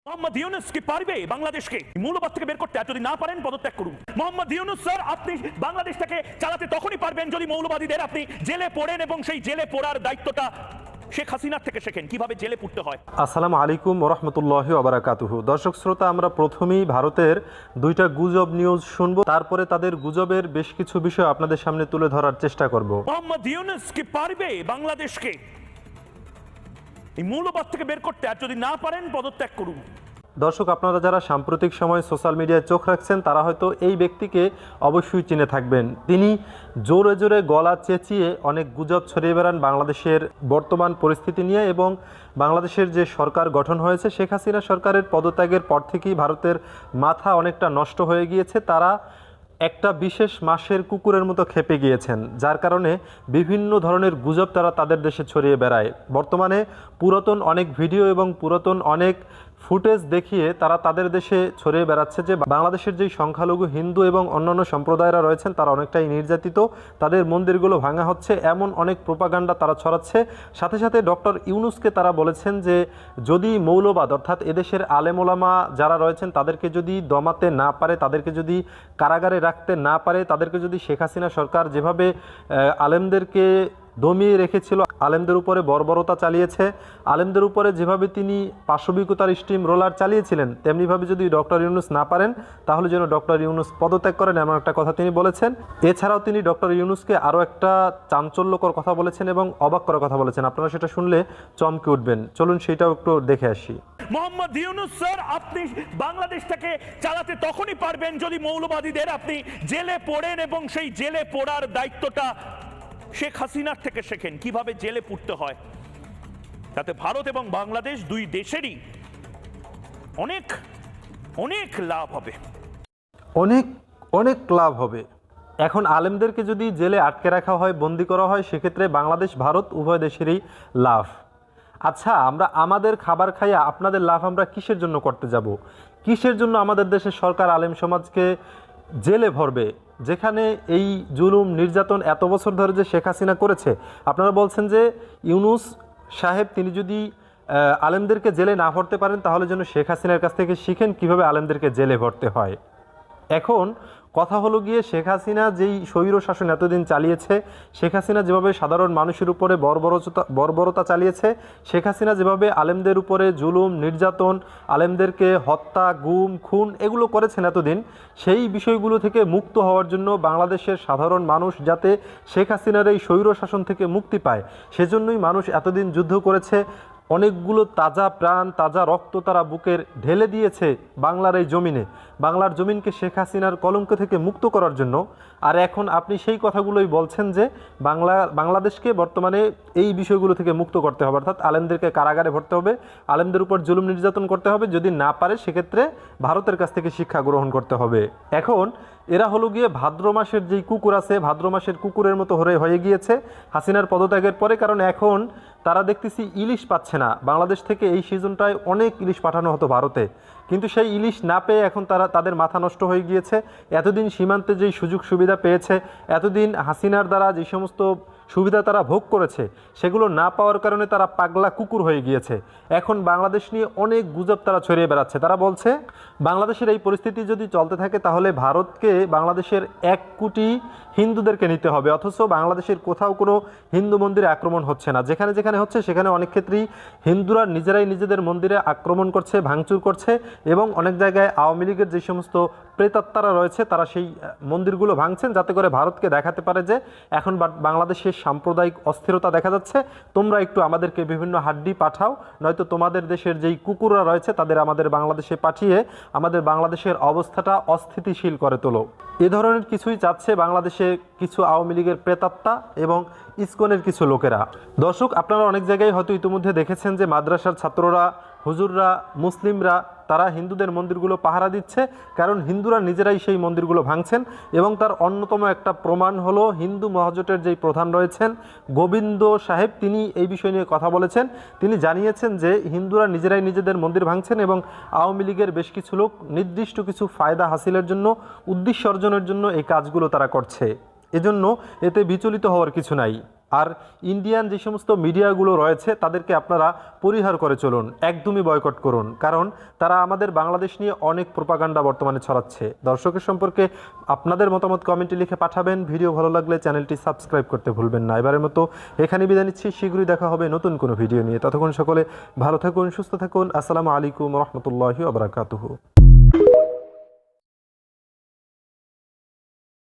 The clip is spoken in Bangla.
মোহাম্মদ ইউনূস কি পারবে বাংলাদেশকে মৌলবাদ থেকে বের করতে? আর যদি না পারেন পদত্যাগ করুন। মোহাম্মদ ইউনূস স্যার, আপনি বাংলাদেশটাকে চালাতে তখনই পারবেন যদি মৌলবাদীদের আপনি জেলে পড়েন এবং সেই জেলে পড়ার দায়িত্বটা শেখ হাসিনার থেকে শেখেন কিভাবে জেলে পড়তে হয়। আসসালামু আলাইকুম ওরহমতুল্লাহি ওয়াবারাকাতুহু। দর্শক শ্রোতা, আমরা প্রথমেই ভারতের দুইটা গুজব নিউজ শুনবো, তারপরে তাদের গুজবের বেশ কিছু বিষয় আপনাদের সামনে তুলে ধরার চেষ্টা করব। মোহাম্মদ ইউনূস কি পারবে বাংলাদেশকে এই মৌলবাদ থেকে বের করতে? আর যদি না পারেন পদত্যাগ করুন। দর্শক, আপনারা যারা সাম্প্রতিক সময় সোশ্যাল মিডিয়ায় চোখ রাখছেন তারা হয়তো এই ব্যক্তিকে অবশ্যই চিনে থাকবেন। তিনি জোরে জোরে গলা চেঁচিয়ে অনেক গুজব ছড়িয়ে বেড়ান বাংলাদেশের বর্তমান পরিস্থিতি নিয়ে, এবং বাংলাদেশের যে সরকার গঠন হয়েছে শেখ হাসিনা সরকারের পদত্যাগের পর থেকেই ভারতের মাথা অনেকটা নষ্ট হয়ে গিয়েছে। তারা একটা বিশেষ মাসের কুকুরের মতো খেপে গিয়েছেন, যার কারণে বিভিন্ন ধরনের গুজব তারা তাদের দেশে ছড়িয়ে বেড়ায়। বর্তমানে পুরাতন অনেক ভিডিও এবং পুরাতন অনেক ফুটেজ দেখিয়ে তারা তাদের দেশে ছড়িয়ে বেড়াচ্ছে যে বাংলাদেশের যেই সংখ্যালঘু হিন্দু এবং অন্যান্য সম্প্রদায়রা রয়েছেন তারা অনেকটাই নির্যাতিত, তাদের মন্দিরগুলো ভাঙা হচ্ছে, এমন অনেক প্রোপাগান্ডা তারা ছড়াচ্ছে। সাথে সাথে ডক্টর ইউনূসকে তারা বলেছেন যে যদি মৌলবাদ অর্থাৎ এদেশের আলেমোলামা যারা রয়েছেন তাদেরকে যদি দমাতে না পারে, তাদেরকে যদি কারাগারে রাখতে না পারে, তাদেরকে যদি শেখ হাসিনা সরকার যেভাবে আলেমদেরকে দমিয়ে রেখেছিল, আলেমদের উপরে বর্বরতা চালিয়েছে, আলেমদের উপরে যেভাবে তিনি পাশবিকতার স্টিম রোলার চালিয়েছিলেন, তেমনিভাবে যদি ডক্টর ইউনূস না পারেন তাহলে যেন ডক্টর ইউনূস পদত্যাগ করেন, এমন একটা কথা তিনি বলেছেন। এছাড়াও তিনি ডক্টর ইউনূসকে আরও একটা চাঞ্চল্যকর কথা বলেছেন এবং অবাক করার কথা বলেছেন। আপনারা সেটা শুনলে চমকে উঠবেন। চলুন সেটাও একটু দেখে আসি। মোহাম্মদ ইউনূস স্যার, আপনি বাংলাদেশটাকে চালাতে তখনই পারবেন যদি মৌলবাদীদের আপনি জেলে পড়েন এবং সেই জেলে পড়ার দায়িত্বটা শেখ হাসিনার থেকে শেখেন কিভাবে জেলে পুড়তে হয়। তাতে ভারত এবং বাংলাদেশ দুই দেশেরই অনেক অনেক লাভ হবে, অনেক অনেক লাভ হবে। এখন আলেমদেরকে যদি জেলে আটকে রাখা হয়, বন্দি করা হয়, সেক্ষেত্রে বাংলাদেশ ভারত উভয় দেশেরই লাভ। আচ্ছা, আমরা আমাদের খাবার খাইয়া আপনাদের লাভ আমরা কিসের জন্য করতে যাব? কিসের জন্য আমাদের দেশের সরকার আলেম সমাজকে জেলে ভরবে, যেখানে এই জুলুম নির্যাতন এত বছর ধরে যে শেখ হাসিনা করেছে? আপনারা বলছেন যে ইউনূস সাহেব তিনি যদি আলেমদেরকে জেলে না ভরতে পারেন তাহলে যেন শেখ হাসিনার কাছ থেকে শিখেন কিভাবে আলেমদেরকে জেলে ভরতে হয়। এখন কথা হলো গিয়ে, শেখ হাসিনা যেই স্বৈর শাসন এতদিন চালিয়েছে, শেখ হাসিনা যেভাবে সাধারণ মানুষের উপরে বর্বরতা চালিয়েছে, শেখ হাসিনা যেভাবে আলেমদের উপরে জুলুম নির্যাতন, আলেমদেরকে হত্যা গুম খুন এগুলো করেছেন এতদিন, সেই বিষয়গুলো থেকে মুক্ত হওয়ার জন্য বাংলাদেশের সাধারণ মানুষ যাতে শেখ হাসিনার এই স্বৈর শাসন থেকে মুক্তি পায়, সেজন্যই মানুষ এতদিন যুদ্ধ করেছে। অনেকগুলো তাজা প্রাণ তাজা রক্ত তারা বুকের ঢেলে দিয়েছে বাংলার এই জমিনে, বাংলার জমিনকে শেখ হাসিনার কলঙ্ক থেকে মুক্ত করার জন্য। আর এখন আপনি সেই কথাগুলোই বলছেন যে বাংলাদেশকে বর্তমানে এই বিষয়গুলো থেকে মুক্ত করতে হবে, অর্থাৎ আলেমদেরকে কারাগারে ভরতে হবে, আলেমদের উপর জুলুম নির্যাতন করতে হবে, যদি না পারে সেক্ষেত্রে ভারতের কাছ থেকে শিক্ষা গ্রহণ করতে হবে। এখন এরা হলো গিয়ে ভাদ্র মাসের যেই কুকুর আছে, ভাদ্র মাসের কুকুরের মতো হয়ে গিয়েছে হাসিনার পদত্যাগের পরে, কারণ এখন তারা দেখতেছি ইলিশ পাচ্ছে না। বাংলাদেশ থেকে এই সিজনটায় অনেক ইলিশ পাঠানো হতো ভারতে, কিন্তু সেই ইলিশ না পেয়ে এখন তাদের মাথা নষ্ট হয়ে গিয়েছে। এতদিন সীমান্তে যেই সুযোগ সুবিধা পেয়েছে, এতদিন হাসিনার দ্বারা যে সমস্ত সুবিধা তারা ভোগ করেছে, সেগুলো না পাওয়ার কারণে তারা পাগলা কুকুর হয়ে গিয়েছে। এখন বাংলাদেশ নিয়ে অনেক গুজব তারা ছড়িয়ে বেড়াচ্ছে। তারা বলছে বাংলাদেশের এই পরিস্থিতি যদি চলতে থাকে তাহলে ভারতকে বাংলাদেশের 1 কোটি হিন্দুদেরকে নিতে হবে, অথচ বাংলাদেশের কোথাও কোনো হিন্দু মন্দিরে আক্রমণ হচ্ছে না। যেখানে যেখানে হচ্ছে সেখানে অনেক ক্ষেত্রেই হিন্দুরা নিজেরাই নিজেদের মন্দিরে আক্রমণ করছে, ভাঙচুর করছে, এবং অনেক জায়গায় আওয়ামী লীগের যে সমস্ত প্রেতাত্মারা রয়েছে তারা সেই মন্দিরগুলো ভাঙছেন, যাতে করে ভারতকে দেখাতে পারে যে এখন বাংলাদেশের সাম্প্রদায়িক অস্থিরতা দেখা যাচ্ছে, তোমরা একটু আমাদেরকে বিভিন্ন হাড্ডি পাঠাও, নয়তো তোমাদের দেশের যেই কুকুররা রয়েছে তাদের আমাদের বাংলাদেশে পাঠিয়ে আমাদের বাংলাদেশের অবস্থাটা অস্থিতিশীল করে তোলো। এ ধরনের কিছুই চাচ্ছে বাংলাদেশে কিছু আওয়ামী লীগের প্রেতাত্মা এবং ইসকনের কিছু লোকেরা। দর্শক, আপনারা অনেক জায়গায় হয়তো ইতিমধ্যে দেখেছেন যে মাদ্রাসার ছাত্ররা, হুজুররা, মুসলিমরা তারা হিন্দুদের মন্দিরগুলো পাহারা দিচ্ছে, কারণ হিন্দুরা নিজেরাই সেই মন্দিরগুলো ভাঙছেন। এবং তার অন্যতম একটা প্রমাণ হলো হিন্দু মহাজোটের যেই প্রধান রয়েছেন গোবিন্দ সাহেব, তিনি এই বিষয় নিয়ে কথা বলেছেন। তিনি জানিয়েছেন যে হিন্দুরা নিজেরাই নিজেদের মন্দির ভাঙছেন এবং আওয়ামী লীগের বেশ কিছু লোক নির্দিষ্ট কিছু ফায়দা হাসিলের জন্য, উদ্দেশ্য অর্জনের জন্য এই কাজগুলো তারা করছে। এজন্য এতে বিচলিত হওয়ার কিছু নাই। আর ইন্ডিয়ান যে সমস্ত মিডিয়াগুলো রয়েছে তাদেরকে আপনারা পরিহার করে চলুন, একদমই বয়কট করুন, কারণ তারা আমাদের বাংলাদেশ নিয়ে অনেক প্রোপাগান্ডা বর্তমানে ছড়াচ্ছে। দর্শকের সম্পর্কে আপনাদের মতামত কমেন্টে লিখে পাঠাবেন। ভিডিও ভালো লাগলে চ্যানেলটি সাবস্ক্রাইব করতে ভুলবেন না। এবারের মতো এখানে বিদায় নিচ্ছি, শীঘ্রই দেখা হবে নতুন কোনো ভিডিও নিয়ে। ততক্ষণ সকলে ভালো থাকুন, সুস্থ থাকুন। আসসালামু আলাইকুম রহমতুল্লাহি ওয়া বারাকাতুহু।